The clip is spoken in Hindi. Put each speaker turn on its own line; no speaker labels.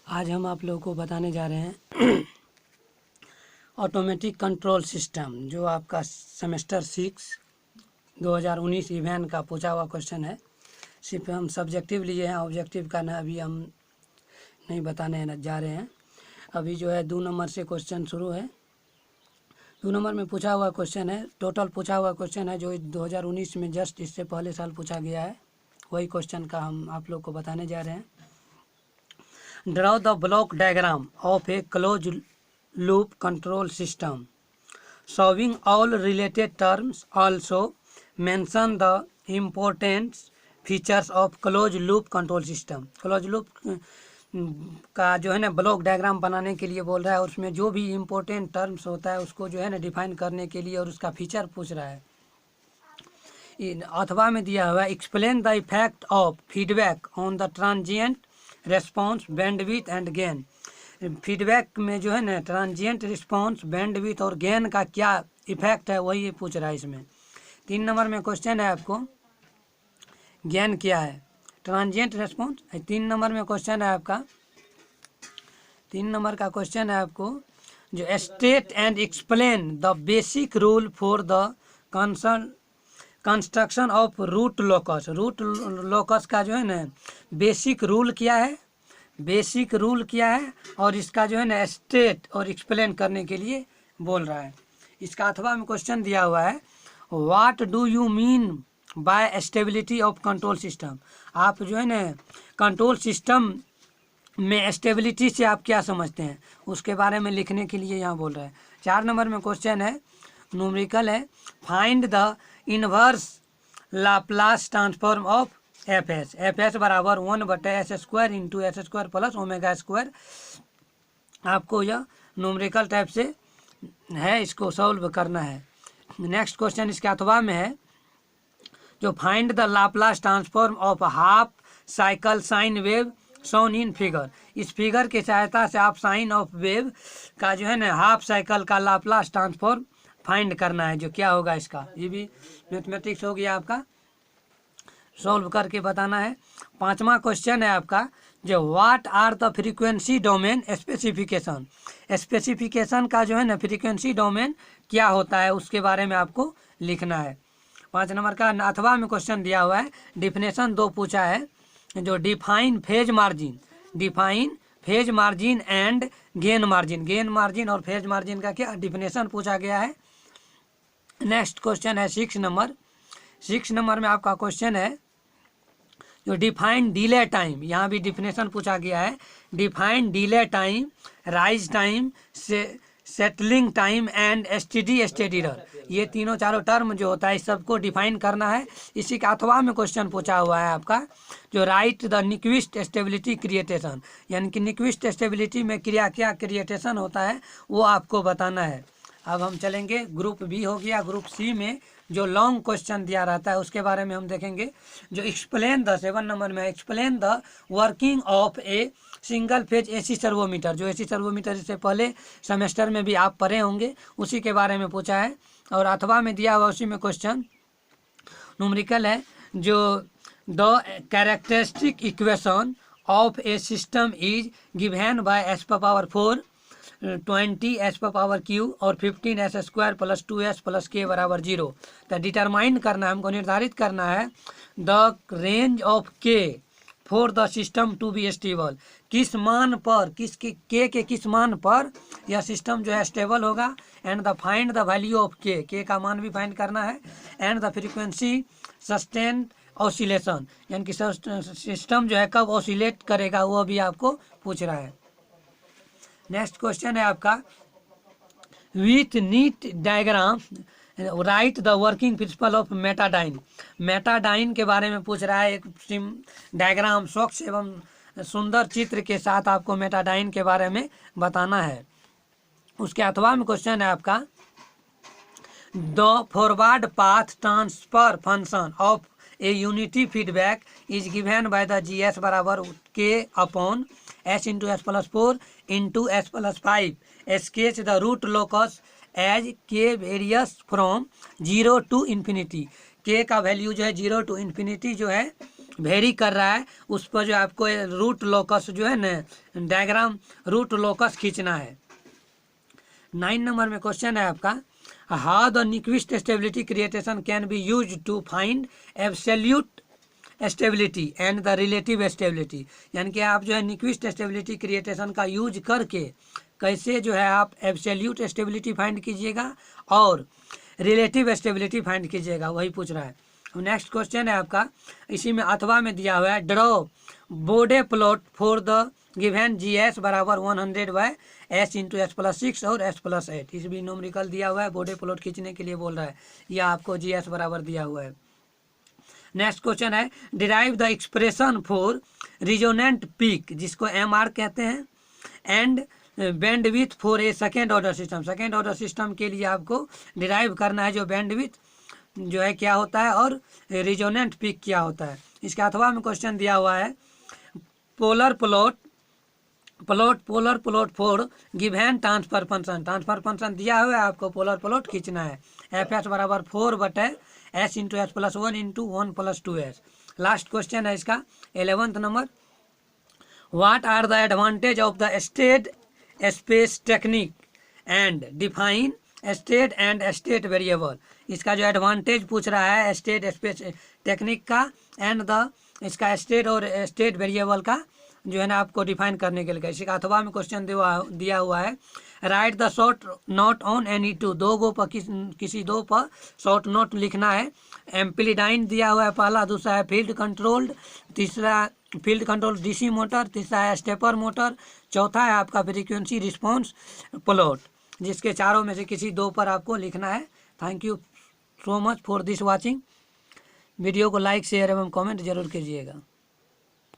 आज हम आप लोगों को बताने जा रहे हैं ऑटोमेटिक कंट्रोल सिस्टम, जो आपका सेमेस्टर 6 2019 इवेन का पूछा हुआ क्वेश्चन है। सिर्फ हम सब्जेक्टिव लिए हैं, ऑब्जेक्टिव का ना अभी हम नहीं बताने जा रहे हैं। अभी जो है 2 नंबर से क्वेश्चन शुरू है। 2 नंबर में पूछा हुआ क्वेश्चन है, टोटल पूछा हुआ क्वेश्चन है जो 2019 में जस्ट इससे पहले साल पूछा गया है। वही क्वेश्चन का हम आप लोग को बताने जा रहे हैं। Draw the block diagram of a closed loop control system, showing all related terms. Also, mention the important features of closed loop control system. Closed loop का जो है ना ब्लॉक डायग्राम बनाने के लिए बोल रहा है, और उसमें जो भी इम्पोर्टेंट टर्म्स होता है उसको जो है ना डिफाइन करने के लिए और उसका फीचर पूछ रहा है। अथवा में दिया हुआ है, explain the effect of feedback on the transient response, bandwidth and gain. Feedback में जो है ना ट्रांजिएंट रिस्पॉन्स, बैंडविड्थ और गेन का क्या इफेक्ट है, वही पूछ रहा है इसमें। 3 नंबर में क्वेश्चन है आपको, गेन क्या है, ट्रांजिएंट रिस्पॉन्स। 3 नंबर में क्वेश्चन है आपका, 3 नंबर का क्वेश्चन है आपको जो state and explain the basic rule for the construction of root locus. Root locus का जो है ना बेसिक रूल क्या है, बेसिक रूल क्या है, और इसका जो है ना स्टेट और एक्सप्लेन करने के लिए बोल रहा है। इसका अथवा में क्वेश्चन दिया हुआ है, what do you mean by stability of control system. आप जो है ना कंट्रोल सिस्टम में स्टेबिलिटी से आप क्या समझते हैं, उसके बारे में लिखने के लिए यहाँ बोल रहा है। 4 नंबर में क्वेश्चन है, न्यूमेरिकल है, find the inverse Laplace transform of F S. F S बराबर 1/s² into s² plus omega square. आपको यह न्यूमेरिकल टाइप से है, इसको सॉल्व करना है। नेक्स्ट क्वेश्चन इसके अथवा में है, जो find the Laplace transform of half cycle sine wave shown in figure. इस फिगर की सहायता से आप साइन ऑफ वेव का जो है ना हाफ साइकिल का लाप्लास ट्रांसफॉर्म फाइंड करना है, जो क्या होगा इसका। ये भी मैथमेटिक्स हो गया आपका, सॉल्व करके बताना है। 5वां क्वेश्चन है आपका, जो what are the frequency domain specification. Specification का जो है ना फ्रीक्वेंसी डोमेन क्या होता है, उसके बारे में आपको लिखना है। 5 नंबर का अथवा में क्वेश्चन दिया हुआ है, डिफिनेशन 2 पूछा है, जो define phase margin, define phase margin and gain margin. Gain margin और फेज मार्जिन का क्या डिफिनेशन पूछा गया है। नेक्स्ट क्वेश्चन है 6 नंबर। 6 नंबर में आपका क्वेश्चन है, जो डिफाइन डिले टाइम, यहाँ भी डिफिनेशन पूछा गया है। Define delay time, rise time, settling time and steady state error. ये तीनों चारों टर्म जो होता है इस सबको डिफाइन करना है। इसी के अथवा में क्वेश्चन पूछा हुआ है आपका, जो राइट द न्यूक्विस्ट स्टेबिलिटी क्रिएटेशन, यानी कि न्यूक्विस्ट स्टेबिलिटी में क्या क्रिएटेशन होता है वो आपको बताना है। अब हम चलेंगे, ग्रुप बी हो गया। ग्रुप सी में जो लॉन्ग क्वेश्चन दिया रहता है उसके बारे में हम देखेंगे, जो एक्सप्लेन द 7 नंबर में, explain the working of a single phase AC servomotor. जो एसी सर्वोमीटर इससे पहले सेमेस्टर में भी आप पढ़े होंगे, उसी के बारे में पूछा है। और अथवा में दिया हुआ उसी में क्वेश्चन न्यूमेरिकल है, जो the characteristic equation of A system is given bye s⁴ 20 s⁻³ और 15 s² + 2s + k बराबर 0। तो डिटरमाइन करना है, हमको निर्धारित करना है the range of k for the system to be stable. किस मान पर, के किस मान पर यह सिस्टम जो है स्टेबल होगा। And the find the value of के का मान भी फाइंड करना है। And the frequency sustain oscillation, यानी कि सिस्टम जो है कब ऑसिलेट करेगा वो भी आपको पूछ रहा है। नेक्स्ट क्वेश्चन है आपका, with neat diagram write the working principle of metadyne. Metadyne के बारे में पूछ रहा है, एक डायग्राम स्वच्छ एवं सुंदर चित्र के साथ आपको मेटाडाइन के बारे में बताना है। उसके अथवा में क्वेश्चन है आपका, the forward path transfer function of a unity feedback is given by the GS बराबर k/s into s+4 into s+5। Sketch the root locus as k varies from 0 to ∞। k का वैल्यू जो है 0 to ∞ जो है वेरी कर रहा है उस पर जो आपको रूट लोकस जो है ना डायग्राम रूट लोकस खींचना है। 9 नंबर में क्वेश्चन है आपका, how the Nyquist stability criterion can be use to find absolute stability and the relative stability. यानी कि आप जो है न्यूक्विस्ट स्टेबिलिटी क्रिएटेशन का यूज करके कैसे जो है आप एब्सोल्यूट स्टेबिलिटी फाइंड कीजिएगा और रिलेटिव स्टेबिलिटी फाइंड कीजिएगा, वही पूछ रहा है। नेक्स्ट क्वेश्चन है आपका, इसी में अथवा में दिया हुआ है, draw Bode plot for the given G s बराबर 100 by s into s plus 6 और एस प्लस 8। इस भी न्यूमेरिकल दिया हुआ है, बोडे प्लॉट खींचने के लिए बोल रहा है, यह आपको जी एस बराबर दिया हुआ है। नेक्स्ट क्वेश्चन है, derive the expression for resonant peak जिसको एम आर कहते हैं and bandwidth for a second order system. Second order system के लिए आपको डिराइव करना है जो बैंडविड्थ जो है क्या होता है और रिजोनेंट पीक क्या होता है। इसके अथवा में क्वेश्चन दिया हुआ है, polar plot for given transfer function. Transfer function दिया हुआ है, आपको पोलर प्लॉट खींचना है। एफ एस बराबर 4 बटे s into s plus 1 into 1 plus 2s। Last question है इसका 11th नंबर, what are the advantage of the state space technique and define state and state variable. इसका जो एडवांटेज पूछ रहा है स्टेट स्पेस टेक्निक का एंड द इसका स्टेट और स्टेट वेरिएबल का जो है ना आपको डिफाइन करने के लिए। इसका अथवा में क्वेश्चन दिया हुआ है, right the short note on any two. दो गो पर किसी दो पर शॉर्ट नोट लिखना है। एम्प्लीडाइन दिया हुआ है पहला, दूसरा है फील्ड कंट्रोल्ड, तीसरा फील्ड कंट्रोल डीसी मोटर, तीसरा है स्टेपर मोटर, चौथा है आपका फ्रीक्वेंसी रिस्पॉन्स प्लॉट, जिसके चारों में से किसी दो पर आपको लिखना है। Thank you so much for this watching. Video को लाइक शेयर एवं कमेंट जरूर कीजिएगा।